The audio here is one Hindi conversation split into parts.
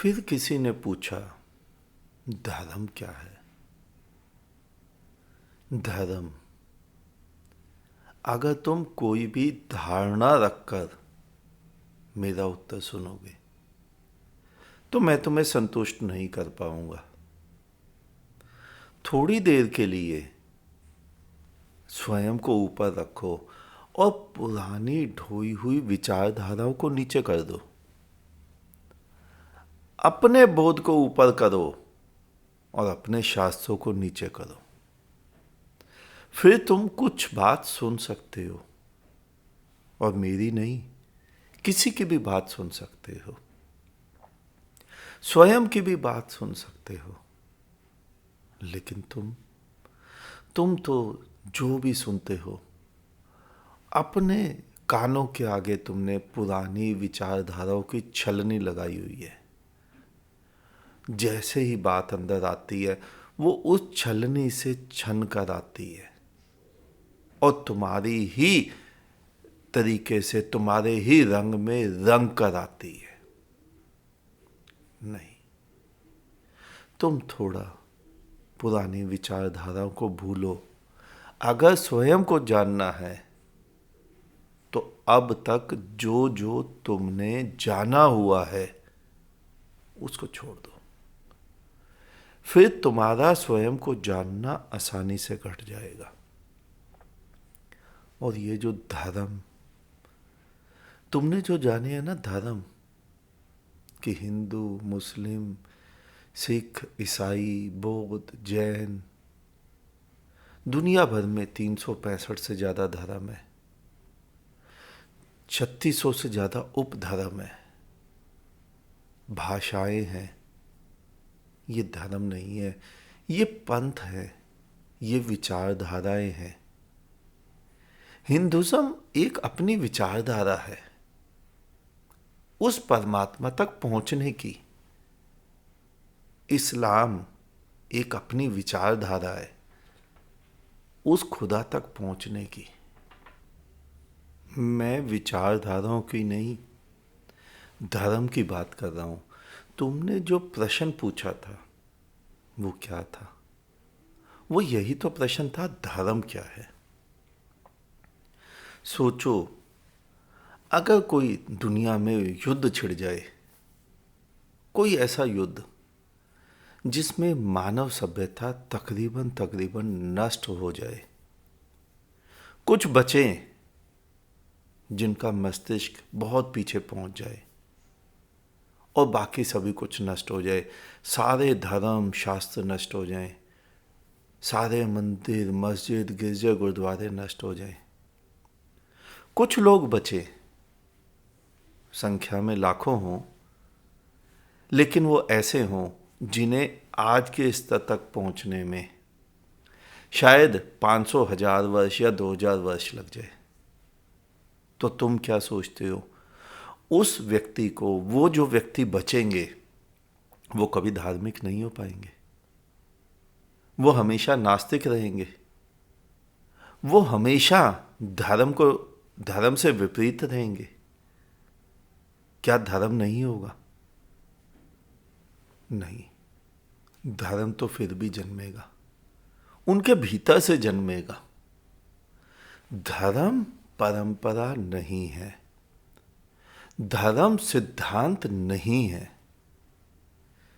फिर किसी ने पूछा, धर्म क्या है? धर्म, अगर तुम कोई भी धारणा रखकर मेरा उत्तर सुनोगे तो मैं तुम्हें संतुष्ट नहीं कर पाऊंगा। थोड़ी देर के लिए स्वयं को ऊपर रखो और पुरानी ढोई हुई विचारधाराओं को नीचे कर दो। अपने बोध को ऊपर करो और अपने शास्त्रों को नीचे करो। फिर तुम कुछ बात सुन सकते हो, और मेरी नहीं, किसी की भी बात सुन सकते हो, स्वयं की भी बात सुन सकते हो। लेकिन तुम तो जो भी सुनते हो, अपने कानों के आगे तुमने पुरानी विचारधाराओं की छलनी लगाई हुई है। जैसे ही बात अंदर आती है, वो उस छलनी से छन कर आती है और तुम्हारी ही तरीके से, तुम्हारे ही रंग में रंग कर आती है। नहीं, तुम थोड़ा पुरानी विचारधाराओं को भूलो। अगर स्वयं को जानना है तो अब तक जो जो तुमने जाना हुआ है उसको छोड़ दो। फिर तुम्हारा स्वयं को जानना आसानी से घट जाएगा। और ये जो धर्म तुमने जो जाने हैं ना, धर्म कि हिंदू, मुस्लिम, सिख, ईसाई, बौद्ध, जैन, दुनिया भर में 365 से ज़्यादा धर्म है, 3600 से ज़्यादा उपधर्म है, भाषाएं हैं। ये धर्म नहीं है, ये पंथ है, ये विचारधाराएं हैं। हिंदुज़म एक अपनी विचारधारा है उस परमात्मा तक पहुंचने की। इस्लाम एक अपनी विचारधारा है उस खुदा तक पहुंचने की। मैं विचारधाराओं की नहीं, धर्म की बात कर रहा हूं। तुमने जो प्रश्न पूछा था वो क्या था? वो यही तो प्रश्न था, धर्म क्या है। सोचो, अगर कोई दुनिया में युद्ध छिड़ जाए, कोई ऐसा युद्ध जिसमें मानव सभ्यता तकरीबन नष्ट हो जाए, कुछ बचे जिनका मस्तिष्क बहुत पीछे पहुंच जाए और बाकी सभी कुछ नष्ट हो जाए, सारे धर्म शास्त्र नष्ट हो जाएं, सारे मंदिर, मस्जिद, गिरजे, गुरुद्वारे नष्ट हो जाएं, कुछ लोग बचे, संख्या में लाखों हों, लेकिन वो ऐसे हों जिन्हें आज के स्तर तक पहुंचने में शायद 500, 1000 वर्ष या 2000 वर्ष लग जाए, तो तुम क्या सोचते हो? उस व्यक्ति को, वो जो व्यक्ति बचेंगे, वो कभी धार्मिक नहीं हो पाएंगे, वो हमेशा नास्तिक रहेंगे, वो हमेशा धर्म से विपरीत रहेंगे। क्या धर्म नहीं होगा? नहीं, धर्म तो फिर भी जन्मेगा, उनके भीतर से जन्मेगा। धर्म परंपरा नहीं है, धर्म सिद्धांत नहीं है।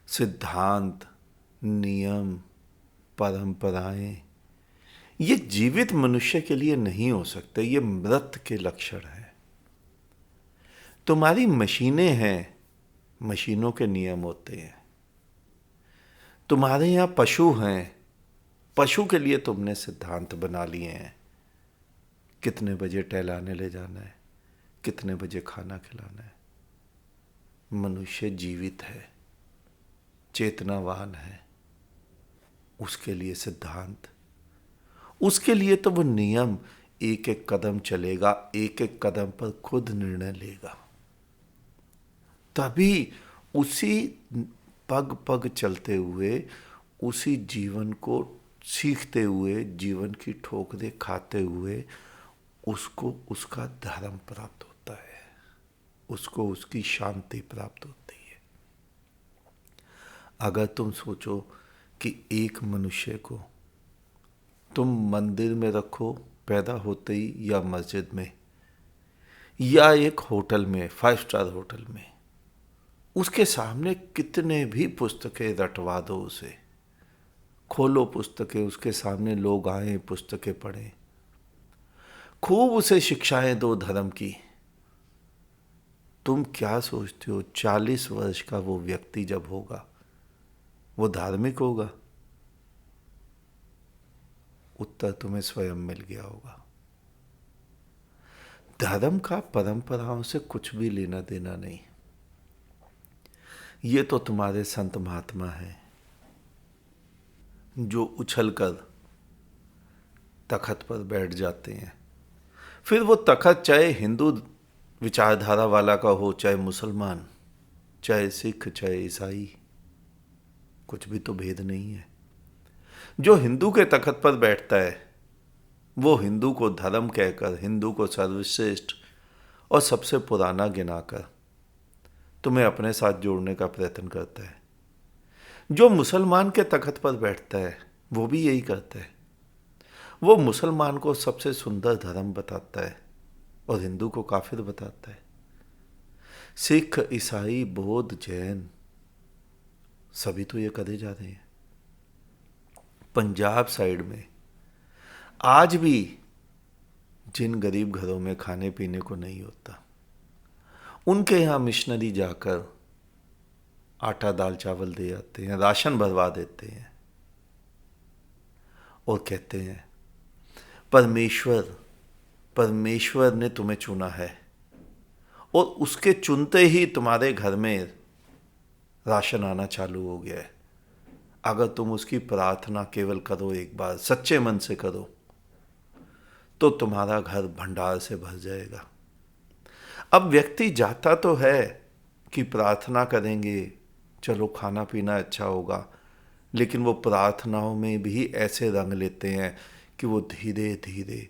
सिद्धांत, नियम, परंपराएं ये जीवित मनुष्य के लिए नहीं हो सकते, ये मृत के लक्षण है। तुम्हारी मशीनें हैं, मशीनों के नियम होते हैं। तुम्हारे यहाँ पशु हैं, पशु के लिए तुमने सिद्धांत बना लिए हैं। कितने बजे टहलाने ले जाना है, कितने बजे खाना खिलाना है। मनुष्य जीवित है, चेतनावान है, उसके लिए सिद्धांत, उसके लिए तो वो नियम। एक एक कदम चलेगा, एक एक कदम पर खुद निर्णय लेगा, तभी उसी पग पग चलते हुए, उसी जीवन को सीखते हुए, जीवन की ठोकरें खाते हुए उसको उसका धर्म प्राप्त होता है, उसको उसकी शांति प्राप्त होती है। अगर तुम सोचो कि एक मनुष्य को तुम मंदिर में रखो पैदा होते ही, या मस्जिद में, या एक होटल में, 5 स्टार होटल में, उसके सामने कितने भी पुस्तकें रटवा दो, उसे खोलो पुस्तकें, उसके सामने लोग आए, पुस्तकें पढ़ें, खूब उसे शिक्षाएं दो धर्म की, तुम क्या सोचते हो 40 वर्ष का वो व्यक्ति जब होगा वो धार्मिक होगा? उत्तर तुम्हें स्वयं मिल गया होगा। धर्म का परंपराओं से कुछ भी लेना देना नहीं। ये तो तुम्हारे संत महात्मा हैं जो उछलकर तखत पर बैठ जाते हैं। फिर वो तखत चाहे हिंदू विचारधारा वाला का हो, चाहे मुसलमान, चाहे सिख, चाहे ईसाई, कुछ भी तो भेद नहीं है। जो हिंदू के तखत पर बैठता है वो हिंदू को धर्म कहकर, हिंदू को सर्वश्रेष्ठ और सबसे पुराना गिनाकर तुम्हें अपने साथ जोड़ने का प्रयत्न करता है। जो मुसलमान के तखत पर बैठता है वो भी यही करता है। वो मुसलमान को सबसे सुंदर धर्म बताता है और हिंदू को काफिर बताता है। सिख, ईसाई, बौद्ध, जैन सभी तो ये करे जा रहे हैं। पंजाब साइड में आज भी जिन गरीब घरों में खाने पीने को नहीं होता, उनके यहाँ मिशनरी जाकर आटा दाल चावल दे आते हैं, राशन भरवा देते हैं और कहते हैं परमेश्वर परमेश्वर ने तुम्हें चुना है और उसके चुनते ही तुम्हारे घर में राशन आना चालू हो गया है। अगर तुम उसकी प्रार्थना केवल करो, एक बार सच्चे मन से करो, तो तुम्हारा घर भंडार से भर जाएगा। अब व्यक्ति जाता तो है कि प्रार्थना करेंगे, चलो खाना पीना अच्छा होगा, लेकिन वो प्रार्थनाओं में भी ऐसे रंग लेते हैं कि वो धीरे धीरे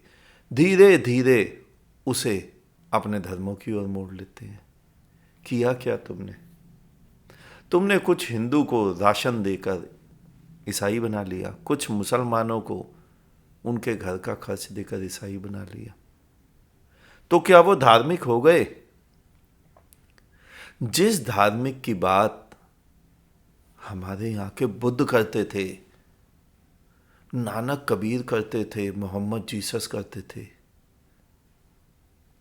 धीरे धीरे उसे अपने धर्मों की ओर मोड़ लेते हैं। किया क्या तुमने कुछ हिंदू को राशन देकर ईसाई बना लिया, कुछ मुसलमानों को उनके घर का खर्च देकर ईसाई बना लिया। तो क्या वो धार्मिक हो गए? जिस धार्मिक की बात हमारे यहाँ के बुद्ध करते थे, नानक कबीर करते थे, मोहम्मद जीसस करते थे,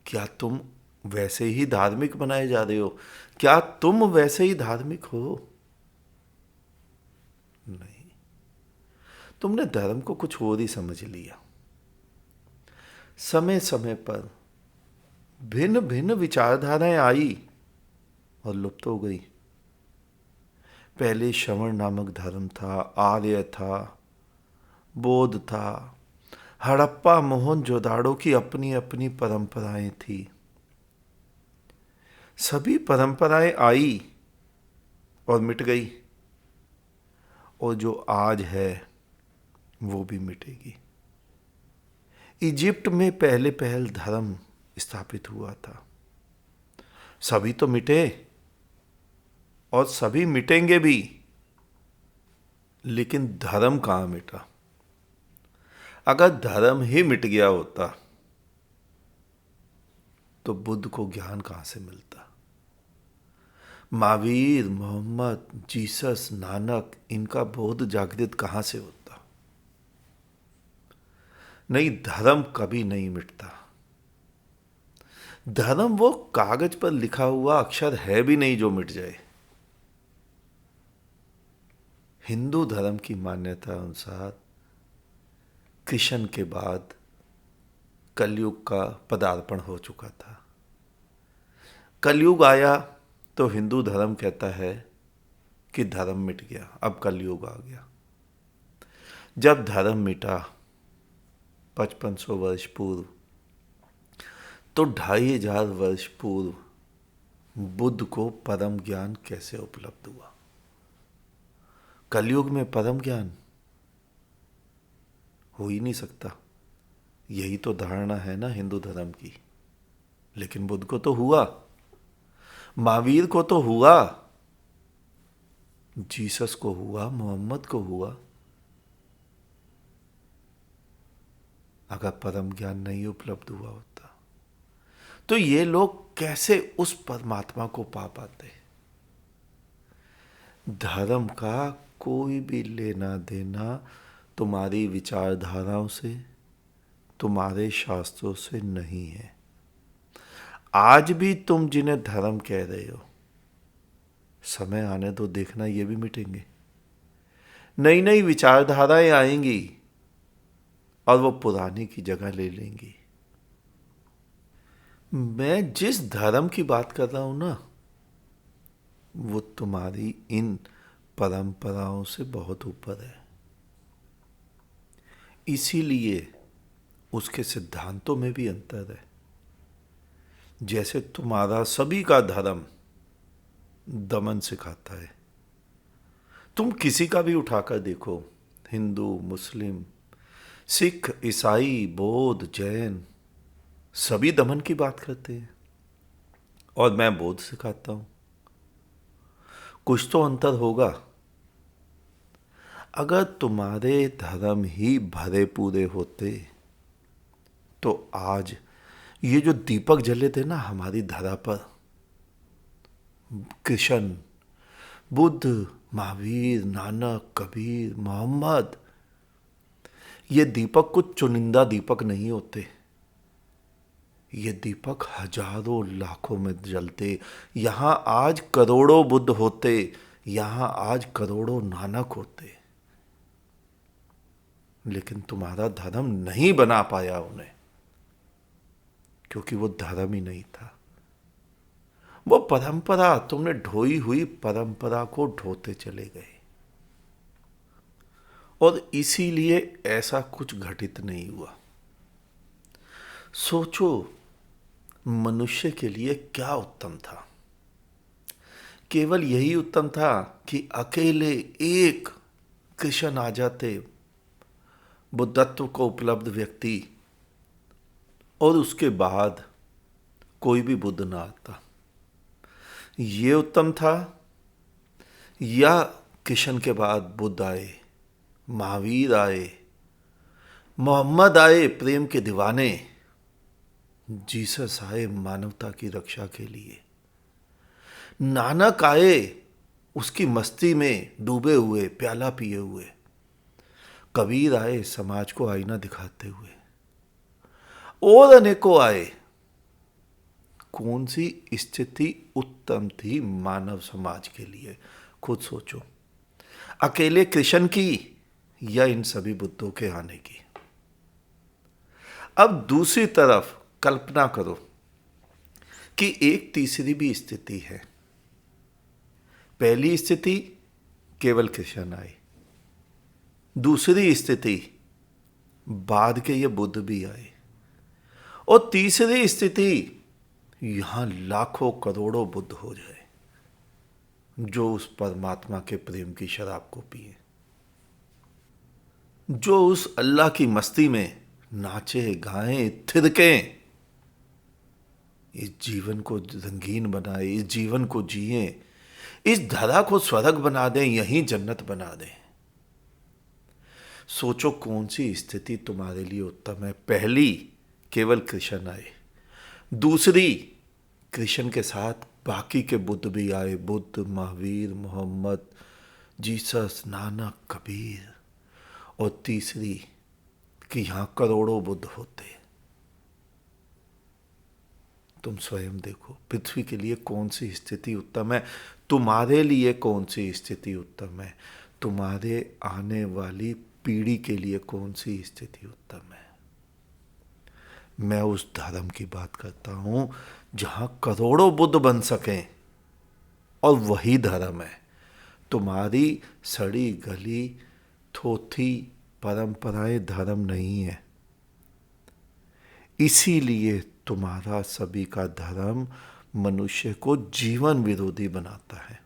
क्या तुम वैसे ही धार्मिक बनाए जा रहे हो? क्या तुम वैसे ही धार्मिक हो? नहीं, तुमने धर्म को कुछ और ही समझ लिया। समय समय पर भिन्न भिन्न विचारधाराएं आई और लुप्त हो गई। पहले श्रवण नामक धर्म था, आर्य था, बौद्ध था, हड़प्पा मोहनजोदाड़ो की अपनी अपनी परंपराएं थी। सभी परंपराएं आई और मिट गई, और जो आज है वो भी मिटेगी। इजिप्ट में पहले पहल धर्म स्थापित हुआ था। सभी तो मिटे और सभी मिटेंगे भी, लेकिन धर्म कहाँ मिटा? अगर धर्म ही मिट गया होता तो बुद्ध को ज्ञान कहाँ से मिलता? महावीर, मोहम्मद, जीसस, नानक, इनका बोध जागृत कहाँ से होता? नहीं, धर्म कभी नहीं मिटता। धर्म वो कागज पर लिखा हुआ अक्षर है भी नहीं जो मिट जाए। हिंदू धर्म की मान्यता अनुसार कृष्ण के बाद कलयुग का पदार्पण हो चुका था। कलयुग आया तो हिंदू धर्म कहता है कि धर्म मिट गया, अब कलयुग आ गया। जब धर्म मिटा 5500 वर्ष पूर्व, तो 2500 वर्ष पूर्व बुद्ध को परम ज्ञान कैसे उपलब्ध हुआ? कलयुग में परम ज्ञान हो ही नहीं सकता। यही तो धारणा है ना हिंदू धर्म की। लेकिन बुद्ध को तो हुआ, महावीर को तो हुआ, जीसस को हुआ, मोहम्मद को हुआ, अगर परम ज्ञान नहीं उपलब्ध हुआ होता तो ये लोग कैसे उस परमात्मा को पा पाते? धर्म का कोई भी लेना देना तुम्हारी विचारधाराओं से, तुम्हारे शास्त्रों से नहीं है। आज भी तुम जिन्हें धर्म कह रहे हो, समय आने तो देखना ये भी मिटेंगे। नई नई विचारधाराएं आएंगी और वो पुरानी की जगह ले लेंगी। मैं जिस धर्म की बात कर रहा हूं ना, वो तुम्हारी इन परंपराओं से बहुत ऊपर है। इसीलिए उसके सिद्धांतों में भी अंतर है। जैसे तुम्हारा सभी का धर्म दमन सिखाता है, तुम किसी का भी उठाकर देखो, हिंदू, मुस्लिम, सिख, ईसाई, बौद्ध, जैन, सभी दमन की बात करते हैं। और मैं बौद्ध सिखाता हूं। कुछ तो अंतर होगा। अगर तुम्हारे धर्म ही भरे पूरे होते तो आज ये जो दीपक जले थे ना हमारी धरा पर, कृष्ण, बुद्ध, महावीर, नानक, कबीर, मोहम्मद, ये दीपक कुछ चुनिंदा दीपक नहीं होते। ये दीपक हजारों लाखों में जलते। यहां आज करोड़ों बुद्ध होते, यहां आज करोड़ों नानक होते, लेकिन तुम्हारा धर्म नहीं बना पाया उन्हें, क्योंकि वो धर्म ही नहीं था। वो परंपरा, तुमने ढोई हुई परंपरा को ढोते चले गए, और इसीलिए ऐसा कुछ घटित नहीं हुआ। सोचो, मनुष्य के लिए क्या उत्तम था? केवल यही उत्तम था कि अकेले एक कृष्ण आ जाते, बुद्धत्व को उपलब्ध व्यक्ति, और उसके बाद कोई भी बुद्ध ना आता। ये उत्तम था? या कृष्ण के बाद बुद्ध आए, महावीर आए, मोहम्मद आए प्रेम के दीवाने, जीसस आए मानवता की रक्षा के लिए, नानक आए उसकी मस्ती में डूबे हुए, प्याला पिए हुए, कबीर आए समाज को आईना दिखाते हुए, और अनेकों आए। कौन सी स्थिति उत्तम थी मानव समाज के लिए? खुद सोचो, अकेले कृष्ण की या इन सभी बुद्धों के आने की? अब दूसरी तरफ कल्पना करो कि एक तीसरी भी स्थिति है। पहली स्थिति, केवल कृष्ण आए। दूसरी स्थिति, बाद के ये बुद्ध भी आए। और तीसरी स्थिति, यहां लाखों करोड़ों बुद्ध हो जाए जो उस परमात्मा के प्रेम की शराब को पिए, जो उस अल्लाह की मस्ती में नाचे, गाएं, थिरकें, इस जीवन को रंगीन बनाए, इस जीवन को जिए, इस धरा को स्वर्ग बना दें, यहीं जन्नत बना दें। सोचो कौन सी स्थिति तुम्हारे लिए उत्तम है? पहली, केवल कृष्ण आए। दूसरी, कृष्ण के साथ बाकी के बुद्ध भी आए, बुद्ध, महावीर, मोहम्मद, जीसस, नानक, कबीर। और तीसरी, कि यहां करोड़ों बुद्ध होते। तुम स्वयं देखो, पृथ्वी के लिए कौन सी स्थिति उत्तम है? तुम्हारे लिए कौन सी स्थिति उत्तम है? तुम्हारे आने वाली पीढ़ी के लिए कौन सी स्थिति उत्तम है? मैं उस धर्म की बात करता हूं जहां करोड़ों बुद्ध बन सकें, और वही धर्म है। तुम्हारी सड़ी गली थोथी परंपराएं धर्म नहीं है। इसीलिए तुम्हारा सभी का धर्म मनुष्य को जीवन विरोधी बनाता है,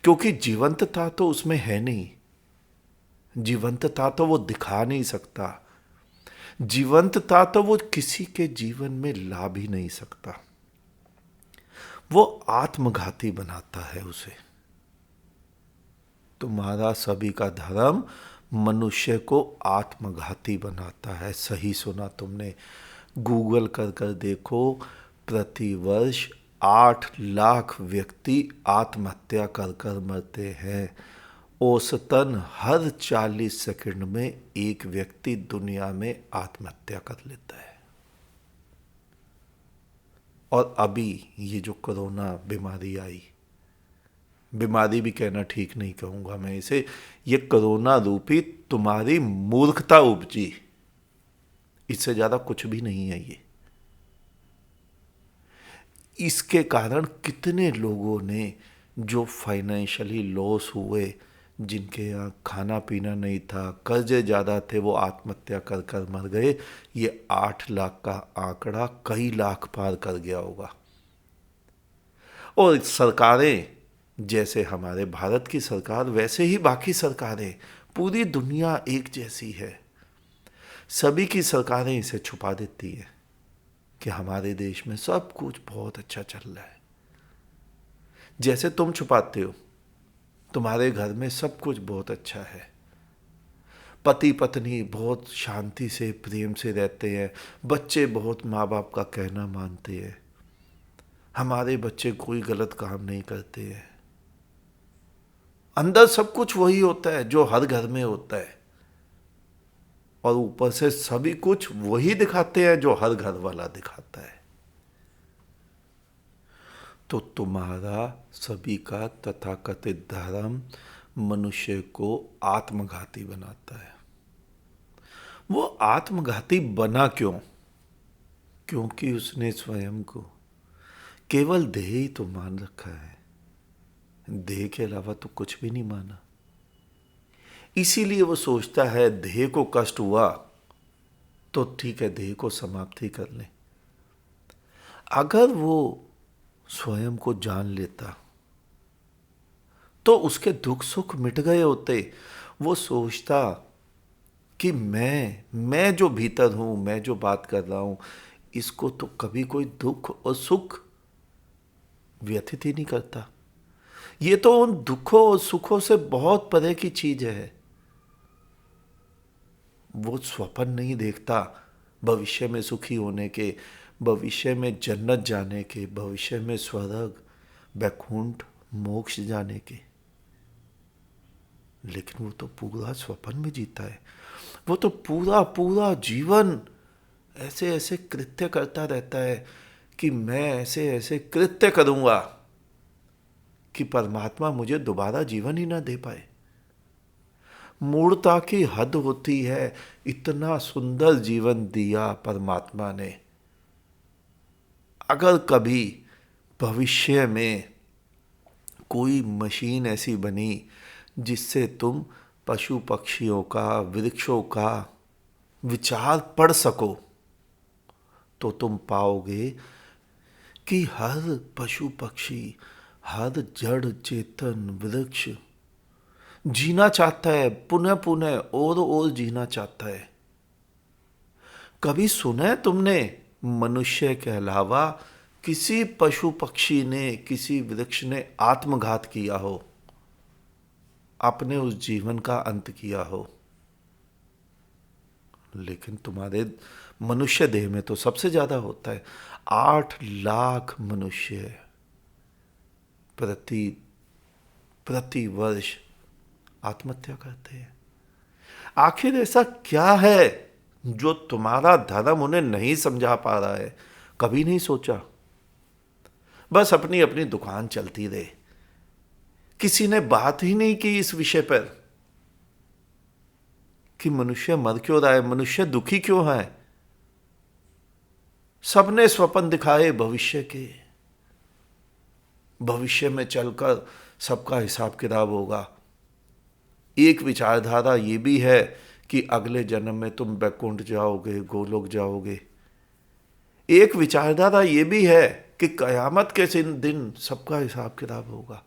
क्योंकि जीवंतता तो उसमें है नहीं। जीवंतता तो वो दिखा नहीं सकता। जीवंतता तो वो किसी के जीवन में ला भी नहीं सकता। वो आत्मघाती बनाता है उसे। तुम्हारा सभी का धर्म मनुष्य को आत्मघाती बनाता है। सही सुना तुमने। गूगल कर कर देखो, प्रतिवर्ष 8 लाख व्यक्ति आत्महत्या कर कर मरते हैं। औसतन हर 40 सेकंड में एक व्यक्ति दुनिया में आत्महत्या कर लेता है। और अभी ये जो कोरोना बीमारी आई, बीमारी भी कहना ठीक नहीं कहूंगा मैं इसे, ये कोरोना रूपी तुम्हारी मूर्खता उपजी, इससे ज्यादा कुछ भी नहीं है ये। इसके कारण कितने लोगों ने जो फाइनेंशियली लॉस हुए, जिनके यहाँ खाना पीना नहीं था, कर्जे ज़्यादा थे, वो आत्महत्या कर कर मर गए। ये 8 लाख का आंकड़ा कई लाख पार कर गया होगा। और सरकारें, जैसे हमारे भारत की सरकार वैसे ही बाकी सरकारें, पूरी दुनिया एक जैसी है। सभी की सरकारें इसे छुपा देती हैं कि हमारे देश में सब कुछ बहुत अच्छा चल रहा है। जैसे तुम छुपाते हो तुम्हारे घर में सब कुछ बहुत अच्छा है, पति पत्नी बहुत शांति से प्रेम से रहते हैं, बच्चे बहुत माँ बाप का कहना मानते हैं, हमारे बच्चे कोई गलत काम नहीं करते हैं। अंदर सब कुछ वही होता है जो हर घर में होता है, और ऊपर से सभी कुछ वही दिखाते हैं जो हर घर वाला दिखाता है। तो तुम्हारा सभी का तथाकथित धर्म मनुष्य को आत्मघाती बनाता है। वो आत्मघाती बना क्यों? क्योंकि उसने स्वयं को केवल देह ही तो मान रखा है, देह के अलावा तो कुछ भी नहीं माना। इसीलिए वो सोचता है देह को कष्ट हुआ तो ठीक है, देह को समाप्त ही कर ले। अगर वो स्वयं को जान लेता तो उसके दुख सुख मिट गए होते। वो सोचता कि मैं जो भीतर हूं, मैं जो बात कर रहा हूं, इसको तो कभी कोई दुख और सुख व्यथित ही नहीं करता। ये तो उन दुखों और सुखों से बहुत परे की चीज है। वो स्वप्न नहीं देखता भविष्य में सुखी होने के, भविष्य में जन्नत जाने के, भविष्य में स्वर्ग वैकुंठ मोक्ष जाने के। लेकिन वो तो पूरा स्वप्न में जीता है। वो तो पूरा पूरा जीवन ऐसे ऐसे कृत्य करता रहता है कि मैं ऐसे ऐसे कृत्य करूंगा कि परमात्मा मुझे दोबारा जीवन ही ना दे पाए। मूर्खता की हद होती है। इतना सुंदर जीवन दिया परमात्मा ने, अगर कभी भविष्य में कोई मशीन ऐसी बनी जिससे तुम पशु पक्षियों का, वृक्षों का विचार पढ़ सको, तो तुम पाओगे कि हर पशु पक्षी, हर जड़ चेतन वृक्ष जीना चाहता है, पुनः पुनः और जीना चाहता है। कभी सुना है तुमने मनुष्य के अलावा किसी पशु पक्षी ने, किसी वृक्ष ने आत्मघात किया हो, अपने उस जीवन का अंत किया हो? लेकिन तुम्हारे मनुष्य देह में तो सबसे ज्यादा होता है। 8 लाख मनुष्य प्रति वर्ष आत्महत्या करते हैं। आखिर ऐसा क्या है जो तुम्हारा धर्म उन्हें नहीं समझा पा रहा है? कभी नहीं सोचा? बस अपनी अपनी दुकान चलती रहे, किसी ने बात ही नहीं की इस विषय पर कि मनुष्य मर क्यों रहा है, मनुष्य दुखी क्यों है। सबने स्वप्न दिखाए भविष्य के, भविष्य में चलकर सबका हिसाब किताब होगा। एक विचारधारा ये भी है कि अगले जन्म में तुम वैकुंठ जाओगे, गोलोक जाओगे। एक विचारधारा ये भी है कि कयामत के दिन सबका हिसाब किताब होगा।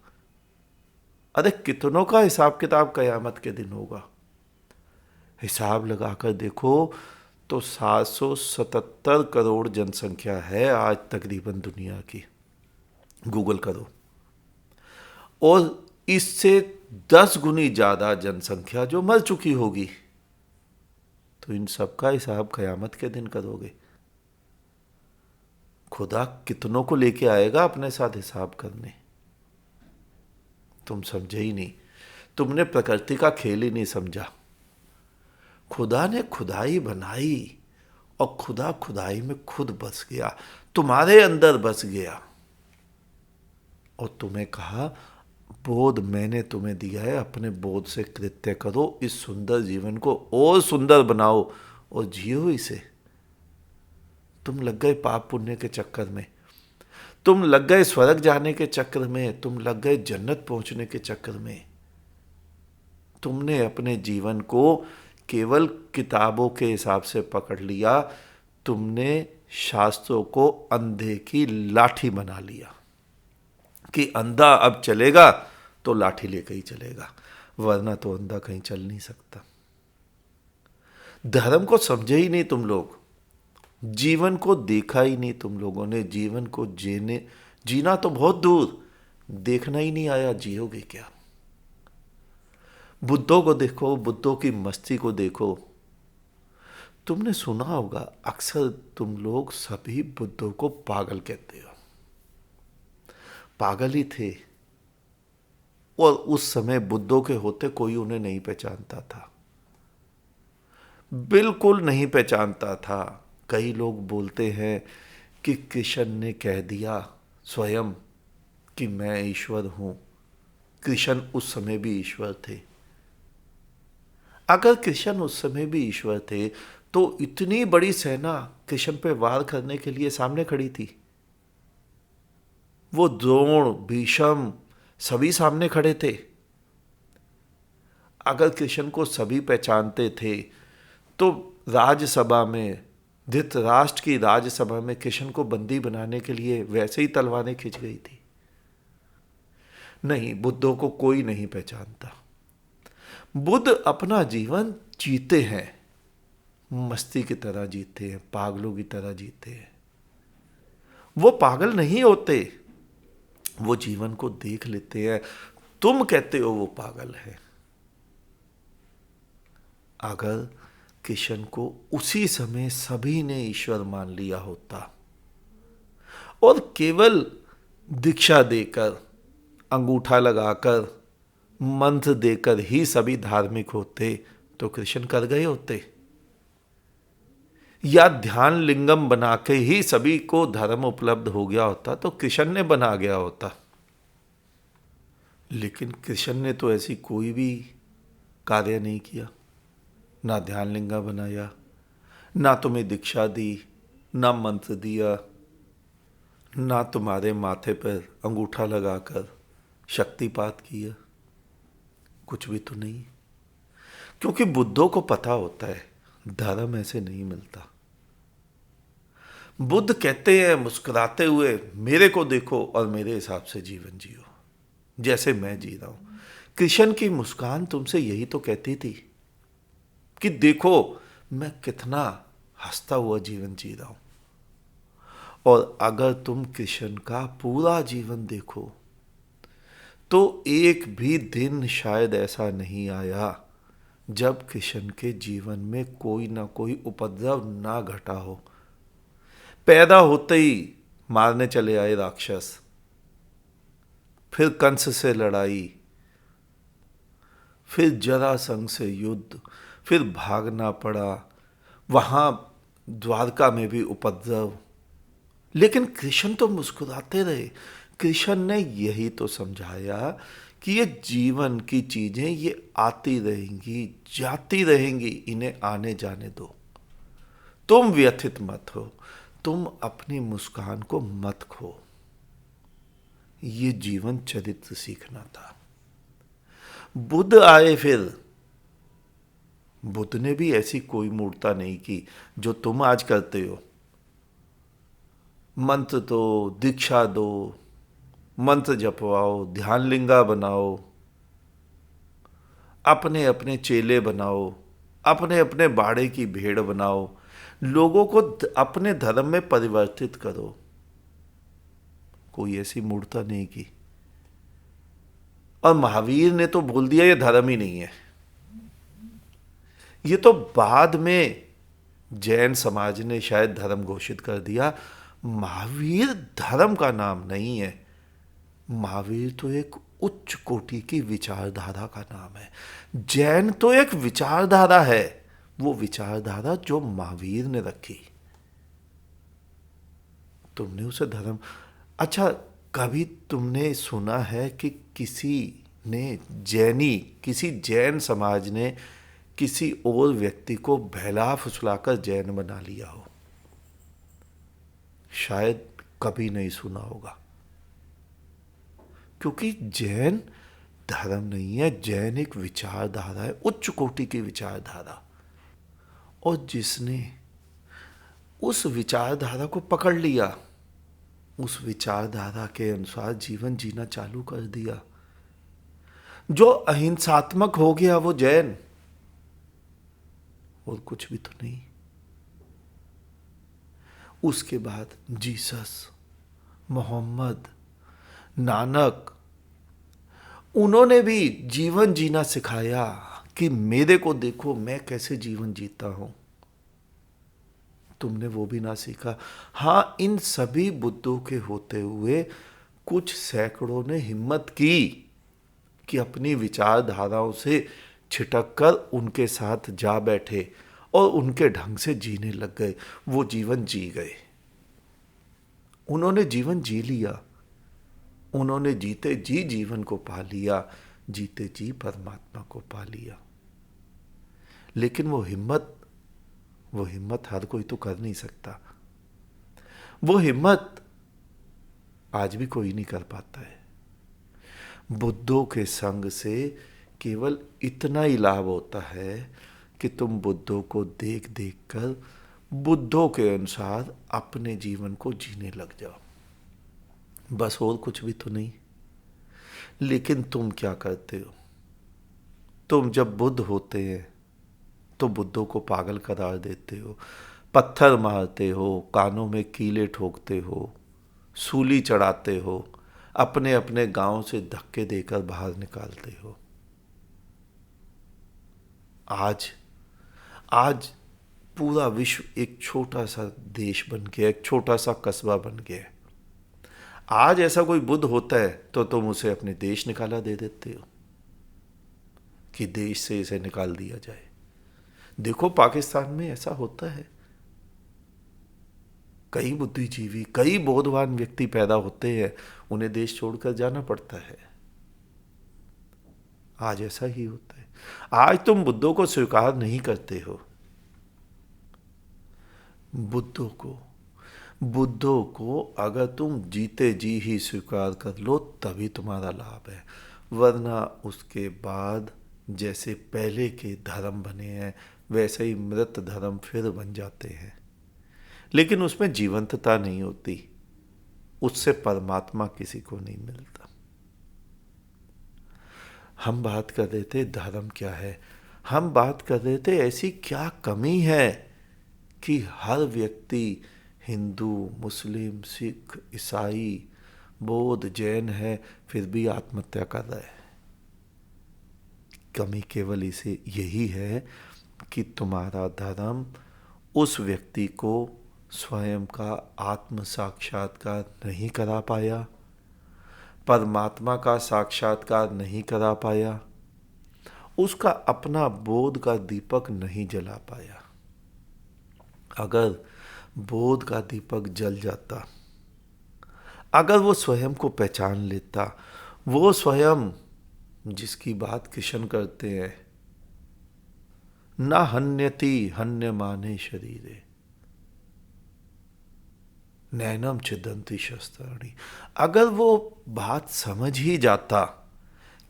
अरे कितनों का हिसाब किताब कयामत के दिन होगा? हिसाब लगाकर देखो तो 777 करोड़ जनसंख्या है आज तकरीबन दुनिया की। गूगल करो। और इससे 10 गुनी ज्यादा जनसंख्या जो मर चुकी होगी, तो इन सबका हिसाब कयामत के दिन करोगे। खुदा कितनों को लेके आएगा अपने साथ हिसाब करने? तुम समझे ही नहीं, तुमने प्रकृति का खेल ही नहीं समझा। खुदा ने खुदाई बनाई और खुदा खुदाई में खुद बस गया, तुम्हारे अंदर बस गया और तुम्हें कहा बोध मैंने तुम्हें दिया है, अपने बोध से कृत्य करो, इस सुंदर जीवन को और सुंदर बनाओ और जियो इसे। तुम लग गए पाप पुण्य के चक्कर में, तुम लग गए स्वर्ग जाने के चक्कर में, तुम लग गए जन्नत पहुंचने के चक्कर में। तुमने अपने जीवन को केवल किताबों के हिसाब से पकड़ लिया, तुमने शास्त्रों को अंधे की लाठी बना लिया कि अंधा अब चलेगा तो लाठी लेकर ही चलेगा, वरना तो अंधा कहीं चल नहीं सकता। धर्म को समझे ही नहीं तुम लोग, जीवन को देखा ही नहीं तुम लोगों ने। जीवन को जीना तो बहुत दूर, देखना ही नहीं आया, जियोगे क्या? बुद्धों को देखो, बुद्धों की मस्ती को देखो। तुमने सुना होगा, अक्सर तुम लोग सभी बुद्धों को पागल कहते हो। पागल ही थे, और उस समय बुद्धों के होते कोई उन्हें नहीं पहचानता था, बिल्कुल नहीं पहचानता था। कई लोग बोलते हैं कि कृष्ण ने कह दिया स्वयं कि मैं ईश्वर हूं। कृष्ण उस समय भी ईश्वर थे। अगर कृष्ण उस समय भी ईश्वर थे तो इतनी बड़ी सेना कृष्ण पे वार करने के लिए सामने खड़ी थी। वो द्रोण, भीष्म सभी सामने खड़े थे। अगर कृष्ण को सभी पहचानते थे तो राज्यसभा में, धृतराष्ट्र की राज्यसभा में कृष्ण को बंदी बनाने के लिए वैसे ही तलवारें खिंच गई थी। नहीं, बुद्धों को कोई नहीं पहचानता। बुद्ध अपना जीवन जीते हैं, मस्ती की तरह जीते हैं, पागलों की तरह जीते हैं। वो पागल नहीं होते, वो जीवन को देख लेते हैं। तुम कहते हो वो पागल है। अगर कृष्ण को उसी समय सभी ने ईश्वर मान लिया होता और केवल दीक्षा देकर, अंगूठा लगाकर, मंत्र देकर ही सभी धार्मिक होते, तो कृष्ण कर गए होते। या ध्यान लिंगम बना के ही सभी को धर्म उपलब्ध हो गया होता, तो कृष्ण ने बना गया होता। लेकिन कृष्ण ने तो ऐसी कोई भी कार्य नहीं किया, ना ध्यान लिंगा बनाया, ना तुम्हें दीक्षा दी, ना मंत्र दिया, ना तुम्हारे माथे पर अंगूठा लगाकर शक्तिपात किया। कुछ भी तो नहीं। क्योंकि बुद्धों को पता होता है धर्म ऐसे नहीं मिलता। बुद्ध कहते हैं मुस्कुराते हुए, मेरे को देखो और मेरे हिसाब से जीवन जियो जैसे मैं जी रहा हूं। कृष्ण की मुस्कान तुमसे यही तो कहती थी कि देखो मैं कितना हंसता हुआ जीवन जी रहा हूं। और अगर तुम कृष्ण का पूरा जीवन देखो तो एक भी दिन शायद ऐसा नहीं आया जब कृष्ण के जीवन में कोई ना कोई उपद्रव ना घटा हो। पैदा होते ही मारने चले आए राक्षस, फिर कंस से लड़ाई, फिर जरासंध से युद्ध, फिर भागना पड़ा, वहां द्वारका में भी उपद्रव। लेकिन कृष्ण तो मुस्कुराते रहे। कृष्ण ने यही तो समझाया कि ये जीवन की चीजें ये आती रहेंगी, जाती रहेंगी, इन्हें आने जाने दो। तुम व्यथित मत हो, तुम अपनी मुस्कान को मत खो। ये जीवन चरित्र सीखना था। बुद्ध आए, फिर बुद्ध ने भी ऐसी कोई मूर्ता नहीं की जो तुम आज करते हो। मंत्र दो, दीक्षा दो, मंत्र जपवाओ, ध्यान लिंगा बनाओ, अपने अपने चेले बनाओ, अपने अपने बाड़े की भेड़ बनाओ, लोगों को अपने धर्म में परिवर्तित करो। कोई ऐसी मूर्ता नहीं की। और महावीर ने तो बोल दिया ये धर्म ही नहीं है। ये तो बाद में जैन समाज ने शायद धर्म घोषित कर दिया। महावीर धर्म का नाम नहीं है। महावीर तो एक उच्च कोटि की विचारधारा का नाम है। जैन तो एक विचारधारा है, वो विचारधारा जो महावीर ने रखी। तुमने उसे धर्म, अच्छा कभी तुमने सुना है कि किसी जैन समाज ने किसी और व्यक्ति को बहला फुसलाकर जैन बना लिया हो? शायद कभी नहीं सुना होगा, क्योंकि जैन धर्म नहीं है, जैन एक विचारधारा है, उच्च कोटि की विचारधारा। और जिसने उस विचारधारा को पकड़ लिया, उस विचारधारा के अनुसार जीवन जीना चालू कर दिया, जो अहिंसात्मक हो गया वो जैन, और कुछ भी तो नहीं। उसके बाद जीसस, मोहम्मद, नानक, उन्होंने भी जीवन जीना सिखाया कि मेरे को देखो मैं कैसे जीवन जीता हूं। तुमने वो भी ना सीखा। हाँ, इन सभी बुद्धों के होते हुए कुछ सैकड़ों ने हिम्मत की कि अपनी विचारधाराओं से छिटक कर उनके साथ जा बैठे और उनके ढंग से जीने लग गए। वो जीवन जी गए, उन्होंने जीवन जी लिया, उन्होंने जीते जी जीवन को पा लिया, जीते जी परमात्मा को पा लिया। लेकिन वो हिम्मत हर कोई तो कर नहीं सकता। वो हिम्मत आज भी कोई नहीं कर पाता है। बुद्धों के संग से केवल इतना ही लाभ होता है कि तुम बुद्धों को देख देख कर बुद्धों के अनुसार अपने जीवन को जीने लग जाओ, बस और कुछ भी तो नहीं। लेकिन तुम क्या करते हो? तुम जब बुद्ध होते हैं तो बुद्धों को पागल करार देते हो, पत्थर मारते हो, कानों में कीले ठोकते हो, सूली चढ़ाते हो, अपने अपने गांव से धक्के देकर बाहर निकालते हो। आज पूरा विश्व एक छोटा सा देश बन गया, एक छोटा सा कस्बा बन गया। आज ऐसा कोई बुद्ध होता है तो तुम उसे अपने देश निकाला दे देते हो कि देश से इसे निकाल दिया जाए। देखो पाकिस्तान में ऐसा होता है। कई बुद्धिजीवी, कई बोधवान व्यक्ति पैदा होते हैं, उन्हें देश छोड़कर जाना पड़ता है। आज ऐसा ही होता है। आज तुम बुद्धों को स्वीकार नहीं करते हो। बुद्धों को अगर तुम जीते जी ही स्वीकार कर लो तभी तुम्हारा लाभ है, वरना उसके बाद जैसे पहले के धर्म बने हैं वैसे ही मृत धर्म फिर बन जाते हैं। लेकिन उसमें जीवंतता नहीं होती, उससे परमात्मा किसी को नहीं मिलता। हम बात कर रहे थे धर्म क्या है, हम बात कर रहे थे ऐसी क्या कमी है कि हर व्यक्ति हिंदू, मुस्लिम, सिख, ईसाई, बौद्ध, जैन है फिर भी आत्महत्या कर रहा है। कमी केवल इसे यही है कि तुम्हारा धर्म उस व्यक्ति को स्वयं का आत्म साक्षात्कार नहीं करा पाया, परमात्मा का साक्षात्कार नहीं करा पाया, उसका अपना बोध का दीपक नहीं जला पाया। अगर बोध का दीपक जल जाता, अगर वो स्वयं को पहचान लेता, वो स्वयं जिसकी बात किशन करते हैं, न हन्यति हन्यमाने शरीरे नैनम छिदंती शस्त्राणि, अगर वो बात समझ ही जाता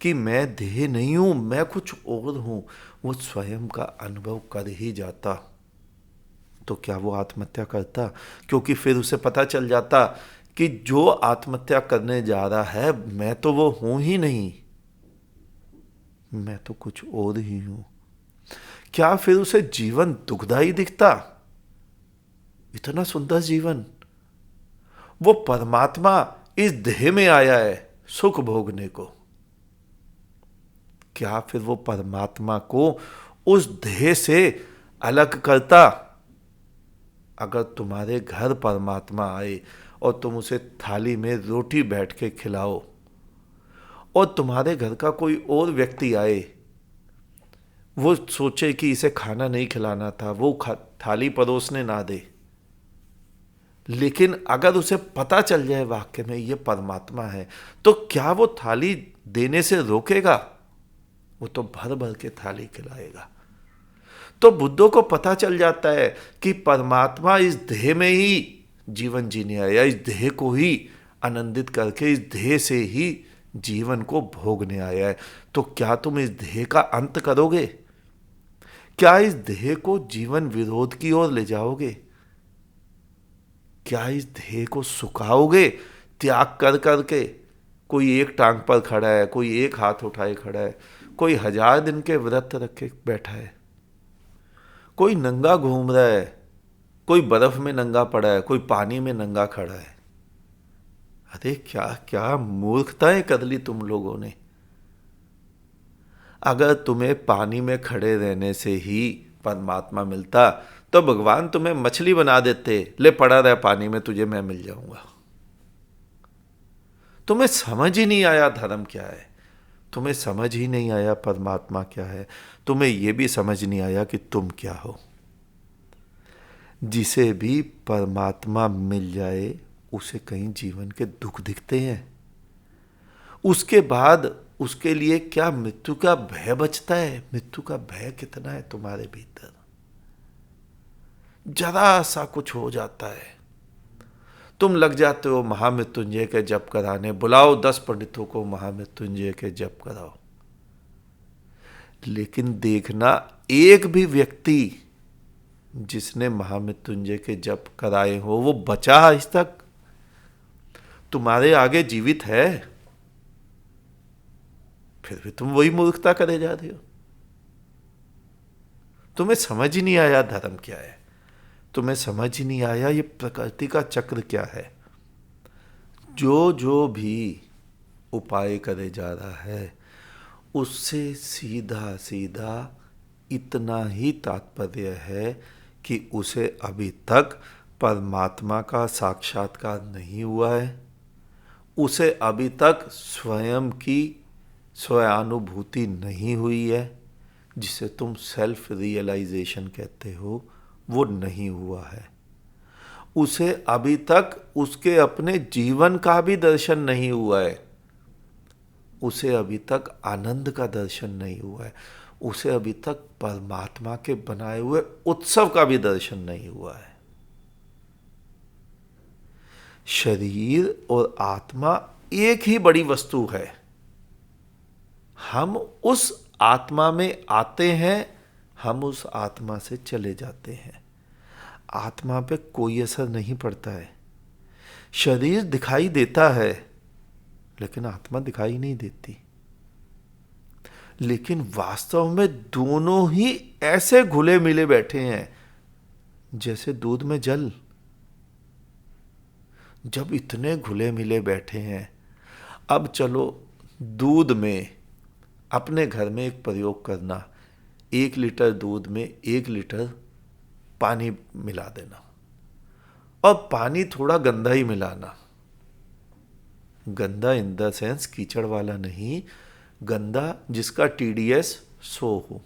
कि मैं देह नहीं हूं, मैं कुछ और हूं, वो स्वयं का अनुभव कर ही जाता, तो क्या वो आत्महत्या करता? क्योंकि फिर उसे पता चल जाता कि जो आत्महत्या करने जा रहा है मैं तो वो हूं ही नहीं, मैं तो कुछ और ही हूं। क्या फिर उसे जीवन दुखदाई दिखता? इतना सुंदर जीवन, वो परमात्मा इस देह में आया है सुख भोगने को, क्या फिर वो परमात्मा को उस देह से अलग करता? अगर तुम्हारे घर परमात्मा आए और तुम उसे थाली में रोटी बैठ के खिलाओ, और तुम्हारे घर का कोई और व्यक्ति आए, वो सोचे कि इसे खाना नहीं खिलाना था, वो थाली परोसने ना दे, लेकिन अगर उसे पता चल जाए वाक्य में ये परमात्मा है, तो क्या वो थाली देने से रोकेगा? वो तो भर भर के थाली खिलाएगा। तो बुद्धों को पता चल जाता है कि परमात्मा इस देह में ही जीवन जीने आया, इस देह को ही आनंदित करके इस देह से ही जीवन को भोगने आया है। तो क्या तुम इस देह का अंत करोगे? क्या इस देह को जीवन विरोध की ओर ले जाओगे? क्या इस देह को सुखाओगे त्याग कर करके? कोई एक टांग पर खड़ा है, कोई एक हाथ उठाए खड़ा है, कोई 1000 दिन के व्रत रखे बैठा है, कोई नंगा घूम रहा है, कोई बर्फ में नंगा पड़ा है, कोई पानी में नंगा खड़ा है। अरे क्या क्या मूर्खताएं कर ली तुम लोगों ने। अगर तुम्हें पानी में खड़े रहने से ही परमात्मा मिलता तो भगवान तुम्हें मछली बना देते, ले पड़ा रहे पानी में, तुझे मैं मिल जाऊंगा। तुम्हें समझ ही नहीं आया धर्म क्या है, तुम्हें समझ ही नहीं आया परमात्मा क्या है, तुम्हें यह भी समझ नहीं आया कि तुम क्या हो। जिसे भी परमात्मा मिल जाए उसे कहीं जीवन के दुख दिखते हैं, उसके बाद उसके लिए क्या मृत्यु का भय बचता है? मृत्यु का भय कितना है तुम्हारे भीतर? जरा सा कुछ हो जाता है, तुम लग जाते हो महामृत्युंजय के जप कराने, बुलाओ 10 पंडितों को महामृत्युंजय के जप कराओ। लेकिन देखना, एक भी व्यक्ति जिसने महामृत्युंजय के जप कराए हो वो बचा आज तक? तुम्हारे आगे जीवित है, फिर भी तुम वही मूर्खता करे जा रहे हो। तुम्हें समझ ही नहीं आया धर्म क्या है, तुम्हें समझ ही नहीं आया ये प्रकृति का चक्र क्या है। जो जो भी उपाय करे जा रहा है उससे सीधा सीधा इतना ही तात्पर्य है कि उसे अभी तक परमात्मा का साक्षात्कार नहीं हुआ है, उसे अभी तक स्वयं की स्वानुभूति नहीं हुई है, जिसे तुम सेल्फ रियलाइजेशन कहते हो, वो नहीं हुआ है। उसे अभी तक उसके अपने जीवन का भी दर्शन नहीं हुआ है, उसे अभी तक आनंद का दर्शन नहीं हुआ है, उसे अभी तक परमात्मा के बनाए हुए उत्सव का भी दर्शन नहीं हुआ है। शरीर और आत्मा एक ही बड़ी वस्तु है। हम उस आत्मा में आते हैं, हम उस आत्मा से चले जाते हैं। आत्मा पे कोई असर नहीं पड़ता है। शरीर दिखाई देता है लेकिन आत्मा दिखाई नहीं देती। लेकिन वास्तव में दोनों ही ऐसे घुले मिले बैठे हैं जैसे दूध में जल। जब इतने घुले मिले बैठे हैं, अब चलो दूध में अपने घर में एक प्रयोग करना, 1 लीटर दूध में 1 लीटर पानी मिला देना और पानी थोड़ा गंदा ही मिलाना। गंदा इन द सेंस कीचड़ वाला नहीं, गंदा जिसका TDS 100 हो।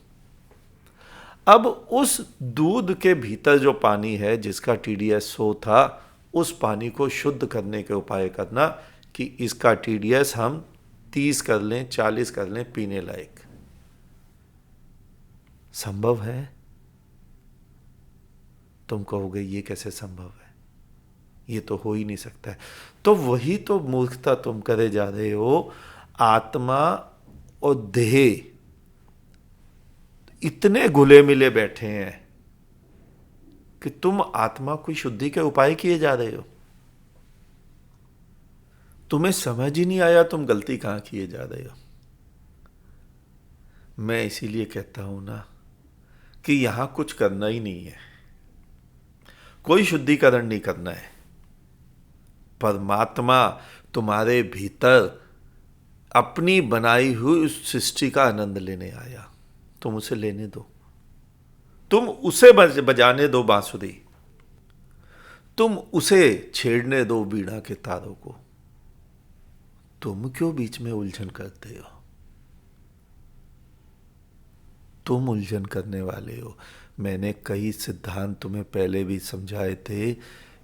अब उस दूध के भीतर जो पानी है जिसका TDS 100 था, उस पानी को शुद्ध करने के उपाय करना कि इसका TDS हम 30 कर लें, 40 कर लें, पीने लायक। संभव है? तुम कहोगे ये कैसे संभव है, ये तो हो ही नहीं सकता है। तो वही तो मूर्खता तुम करे जा रहे हो। आत्मा और देह इतने घुले मिले बैठे हैं कि तुम आत्मा की शुद्धि के उपाय किए जा रहे हो। तुम्हें समझ ही नहीं आया तुम गलती कहां किए जा रहे हो। मैं इसीलिए कहता हूं ना कि यहां कुछ करना ही नहीं है, कोई शुद्धिकरण नहीं करना है। परमात्मा तुम्हारे भीतर अपनी बनाई हुई उस सृष्टि का आनंद लेने आया। तुम उसे लेने दो, तुम उसे बजाने दो बांसुरी, तुम उसे छेड़ने दो वीणा के तारों को। तुम क्यों बीच में उलझन करते हो? तुम उलझन करने वाले हो। मैंने कई सिद्धांत तुम्हें पहले भी समझाए थे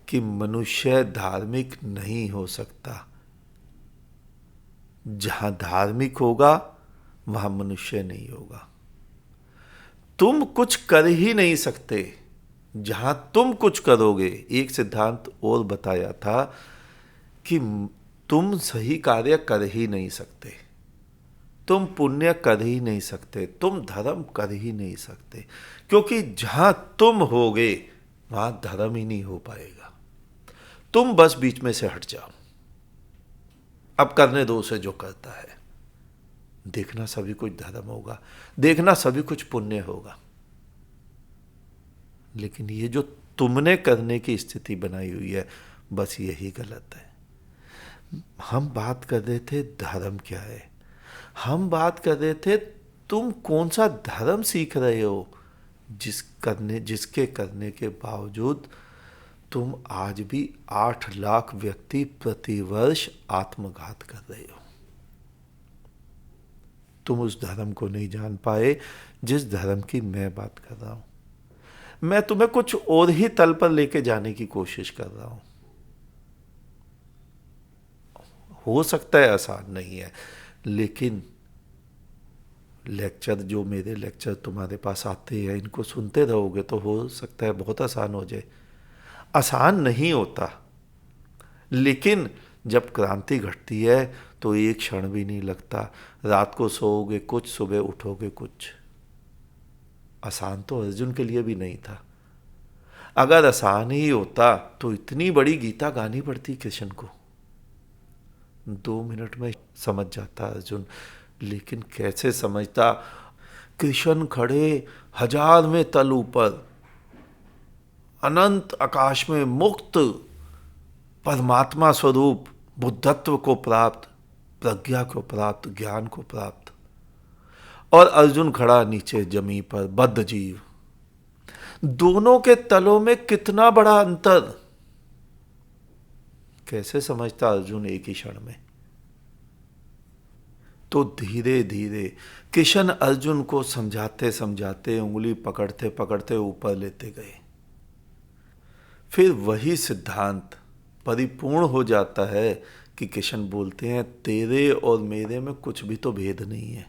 कि मनुष्य धार्मिक नहीं हो सकता। जहां धार्मिक होगा वहां मनुष्य नहीं होगा। तुम कुछ कर ही नहीं सकते जहां तुम कुछ करोगे। एक सिद्धांत और बताया था कि तुम सही कार्य कर ही नहीं सकते, तुम पुण्य कर ही नहीं सकते, तुम धर्म कर ही नहीं सकते, क्योंकि जहां तुम होगे वहां धर्म ही नहीं हो पाएगा। तुम बस बीच में से हट जाओ, अब करने दो उसे जो करता है। देखना सभी कुछ धर्म होगा, देखना सभी कुछ पुण्य होगा। लेकिन ये जो तुमने करने की स्थिति बनाई हुई है, बस यही गलत है। हम बात कर रहे थे धर्म क्या है, हम बात कर रहे थे तुम कौन सा धर्म सीख रहे हो जिसके करने के बावजूद तुम आज भी 8 लाख व्यक्ति प्रतिवर्ष आत्मघात कर रहे हो। तुम उस धर्म को नहीं जान पाए जिस धर्म की मैं बात कर रहा हूं। मैं तुम्हें कुछ और ही तल पर लेके जाने की कोशिश कर रहा हूं। हो सकता है आसान नहीं है, लेकिन लेक्चर जो मेरे लेक्चर तुम्हारे पास आते हैं, इनको सुनते रहोगे तो हो सकता है बहुत आसान हो जाए। आसान नहीं होता, लेकिन जब क्रांति घटती है तो एक क्षण भी नहीं लगता। रात को सोओगे कुछ, सुबह उठोगे कुछ। आसान तो अर्जुन के लिए भी नहीं था। अगर आसान ही होता तो इतनी बड़ी गीता गानी पड़ती कृष्ण को। 2 मिनट में समझ जाता अर्जुन, लेकिन कैसे समझता। कृष्ण खड़े 1000वें तल ऊपर, अनंत आकाश में मुक्त परमात्मा स्वरूप, बुद्धत्व को प्राप्त, प्रज्ञा को प्राप्त, ज्ञान को प्राप्त, और अर्जुन खड़ा नीचे जमीन पर बद्ध जीव। दोनों के तलों में कितना बड़ा अंतर। कैसे समझता अर्जुन एक ही क्षण में। तो धीरे धीरे किशन अर्जुन को समझाते समझाते, उंगली पकड़ते पकड़ते ऊपर लेते गए। फिर वही सिद्धांत परिपूर्ण हो जाता है कि किशन बोलते हैं तेरे और मेरे में कुछ भी तो भेद नहीं है।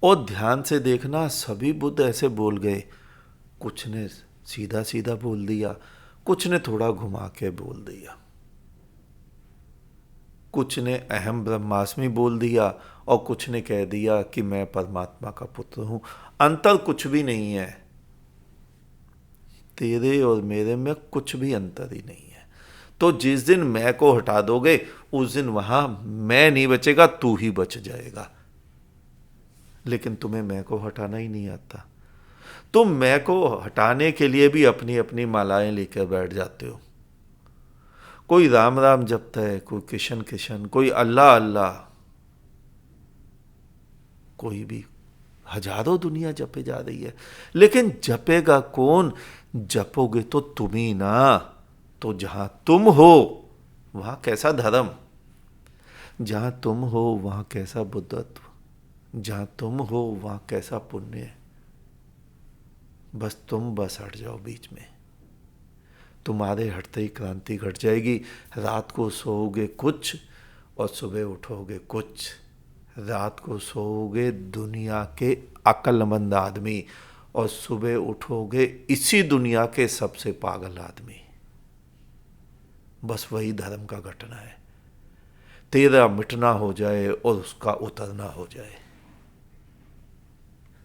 और ध्यान से देखना, सभी बुद्ध ऐसे बोल गए। कुछ ने सीधा सीधा बोल दिया, कुछ ने थोड़ा घुमा के बोल दिया, कुछ ने अहम ब्रह्मास्मि बोल दिया और कुछ ने कह दिया कि मैं परमात्मा का पुत्र हूं। अंतर कुछ भी नहीं है। तेरे और मेरे में कुछ भी अंतर ही नहीं है। तो जिस दिन मैं को हटा दोगे उस दिन वहां मैं नहीं बचेगा, तू ही बच जाएगा। लेकिन तुम्हें मैं को हटाना ही नहीं आता। तुम मैं को हटाने के लिए भी अपनी अपनी मालाएं लेकर बैठ जाते हो। कोई राम राम जपता है, कोई किशन किशन, कोई अल्लाह अल्लाह, कोई भी, हजारों दुनिया जपे जा रही है। लेकिन जपेगा कौन? जपोगे तो तुम ही ना। तो जहां तुम हो वहां कैसा धर्म, जहां तुम हो वहां कैसा बुद्धत्व, जहां तुम हो वहां कैसा पुण्य। बस तुम बस हट जाओ बीच में। तुम्हारे हटते ही क्रांति घट जाएगी। रात को सोओगे कुछ और सुबह उठोगे कुछ। रात को सोओगे दुनिया के अक्लमंद आदमी और सुबह उठोगे इसी दुनिया के सबसे पागल आदमी। बस वही धर्म का घटना है। तेरा मिटना हो जाए और उसका उतरना हो जाए,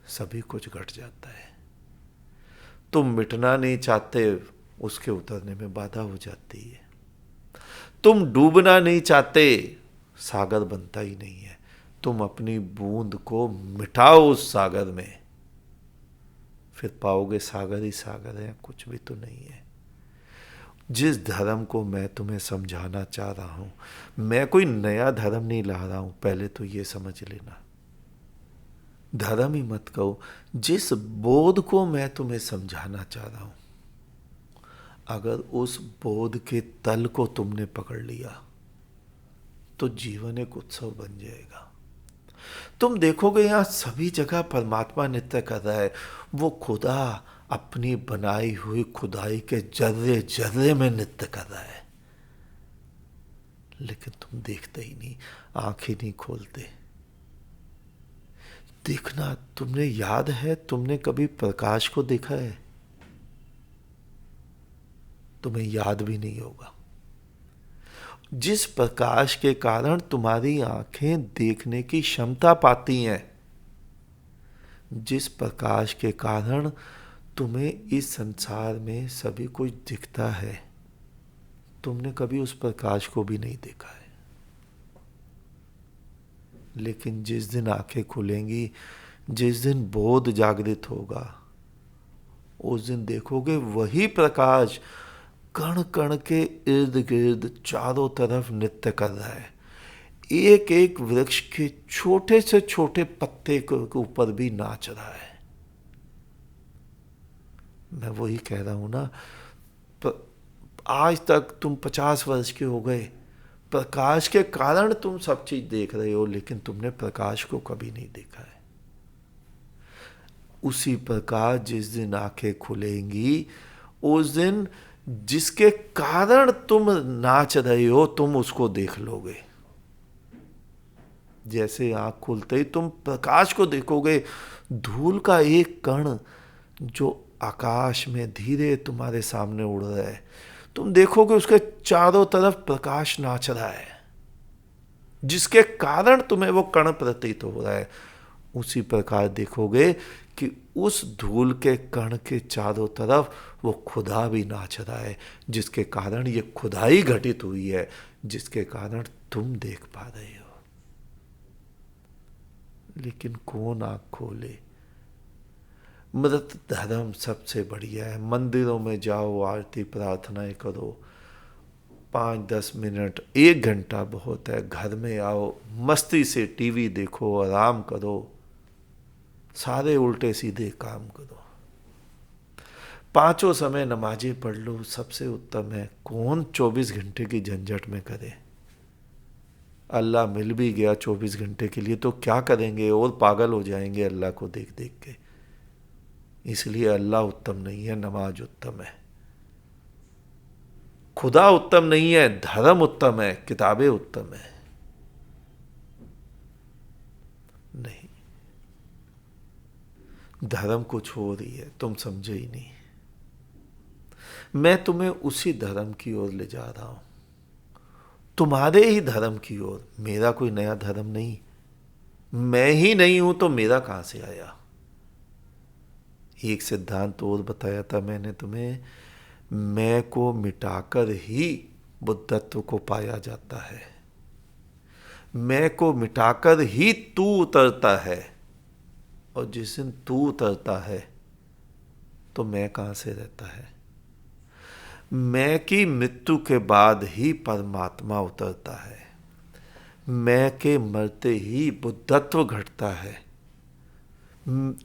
सभी कुछ घट जाता है। तुम मिटना नहीं चाहते, उसके उतरने में बाधा हो जाती है। तुम डूबना नहीं चाहते, सागर बनता ही नहीं है। तुम अपनी बूंद को मिटाओ उस सागर में, फिर पाओगे सागर ही सागर है, कुछ भी तो नहीं है। जिस धर्म को मैं तुम्हें समझाना चाह रहा हूं, मैं कोई नया धर्म नहीं ला रहा हूं, पहले तो ये समझ लेना। धर्म ही मत कहो, जिस बोध को मैं तुम्हें समझाना चाह रहा हूं, अगर उस बोध के तल को तुमने पकड़ लिया तो जीवन एक उत्सव बन जाएगा। तुम देखोगे यहां सभी जगह परमात्मा नृत्य कर रहा है। वो खुदा अपनी बनाई हुई खुदाई के जर्रे जर्रे में नृत्य कर रहा है, लेकिन तुम देखते ही नहीं, आंखें नहीं खोलते। देखना, तुमने याद है, तुमने कभी प्रकाश को देखा है? तुम्हें याद भी नहीं होगा। जिस प्रकाश के कारण तुम्हारी आंखें देखने की क्षमता पाती हैं, जिस प्रकाश के कारण तुम्हें इस संसार में सभी कुछ दिखता है, तुमने कभी उस प्रकाश को भी नहीं देखा है। लेकिन जिस दिन आंखें खुलेंगी, जिस दिन बोध जागृत होगा, उस दिन देखोगे वही प्रकाश कण कण के इर्द गिर्द चारों तरफ नृत्य कर रहा है। एक एक वृक्ष के छोटे से छोटे पत्ते के ऊपर भी नाच रहा है। मैं वही कह रहा हूं ना, आज तक तुम 50 वर्ष के हो गए, प्रकाश के कारण तुम सब चीज देख रहे हो, लेकिन तुमने प्रकाश को कभी नहीं देखा है। उसी प्रकार जिस दिन आंखें खुलेंगी, उस दिन जिसके कारण तुम नाच रहे हो, तुम उसको देख लोगे। जैसे आंख खुलते ही तुम प्रकाश को देखोगे, धूल का एक कण जो आकाश में धीरे तुम्हारे सामने उड़ रहा है, तुम देखोगे उसके चारों तरफ प्रकाश नाच रहा है, जिसके कारण तुम्हें वो कण प्रतीत हो रहा है। उसी प्रकार देखोगे कि उस धूल के कण के चारों तरफ वो खुदा भी नाच रहा है, जिसके कारण ये खुदाई घटित हुई है, जिसके कारण तुम देख पा रहे हो। लेकिन कौन आंख खोले? मृत धर्म सबसे बढ़िया है। मंदिरों में जाओ, आरती प्रार्थनाएं करो, 5-10 मिनट, 1 घंटा बहुत है। घर में आओ, मस्ती से टीवी देखो, आराम करो, सारे उल्टे सीधे काम करो, 5 समय नमाजें पढ़ लो, सबसे उत्तम है। कौन 24 घंटे की झंझट में करे? अल्लाह मिल भी गया 24 घंटे के लिए तो क्या करेंगे? और पागल हो जाएंगे अल्लाह को देख देख के। इसलिए अल्लाह उत्तम नहीं है, नमाज उत्तम है। खुदा उत्तम नहीं है, धर्म उत्तम है, किताबें उत्तम है। नहीं, धर्म कुछ हो रही है, तुम समझे ही नहीं। मैं तुम्हें उसी धर्म की ओर ले जा रहा हूं, तुम्हारे ही धर्म की ओर। मेरा कोई नया धर्म नहीं, मैं ही नहीं हूं तो मेरा कहां से आया? एक सिद्धांत और बताया था मैंने तुम्हें, मैं को मिटाकर ही बुद्धत्व को पाया जाता है। मैं को मिटाकर ही तू उतरता है, और जिस दिन तू उतरता है तो मैं कहां से रहता है? मैं की मृत्यु के बाद ही परमात्मा उतरता है। मैं के मरते ही बुद्धत्व घटता है।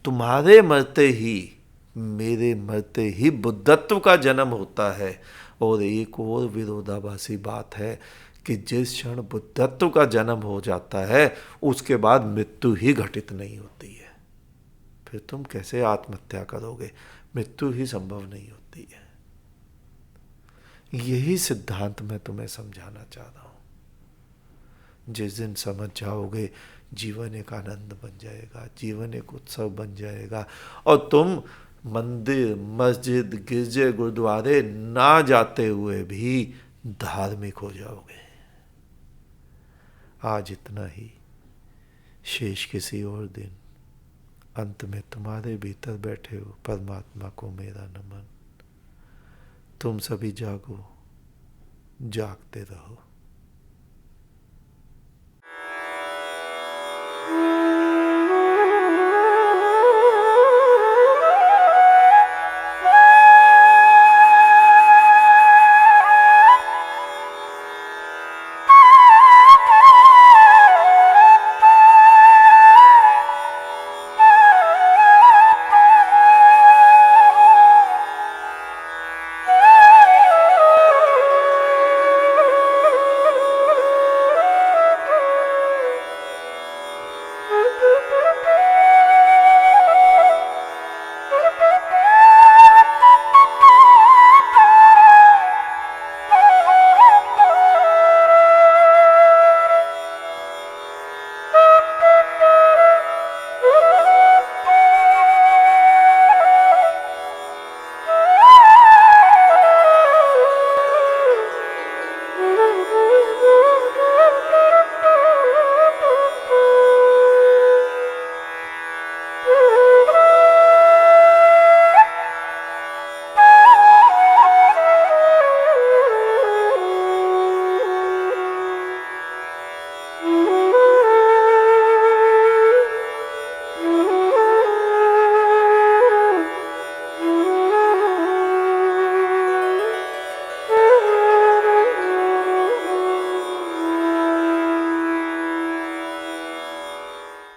तुम्हारे मरते ही, मेरे मरते ही बुद्धत्व का जन्म होता है। और एक और विरोधाभासी बात है कि जिस क्षण बुद्धत्व का जन्म हो जाता है, उसके बाद मृत्यु ही घटित नहीं होती है। फिर तुम कैसे आत्महत्या करोगे? मृत्यु ही संभव नहीं होती है। यही सिद्धांत मैं तुम्हें समझाना चाह रहा हूं। जिस दिन समझ जाओगे, जीवन एक आनंद बन जाएगा, जीवन एक उत्सव बन जाएगा, और तुम मंदिर, मस्जिद, गिरजे, गुरुद्वारे ना जाते हुए भी धार्मिक हो जाओगे। आज इतना ही, शेष किसी और दिन। अंत में तुम्हारे भीतर बैठे हो परमात्मा को मेरा नमन। तुम सभी जागो, जागते रहो।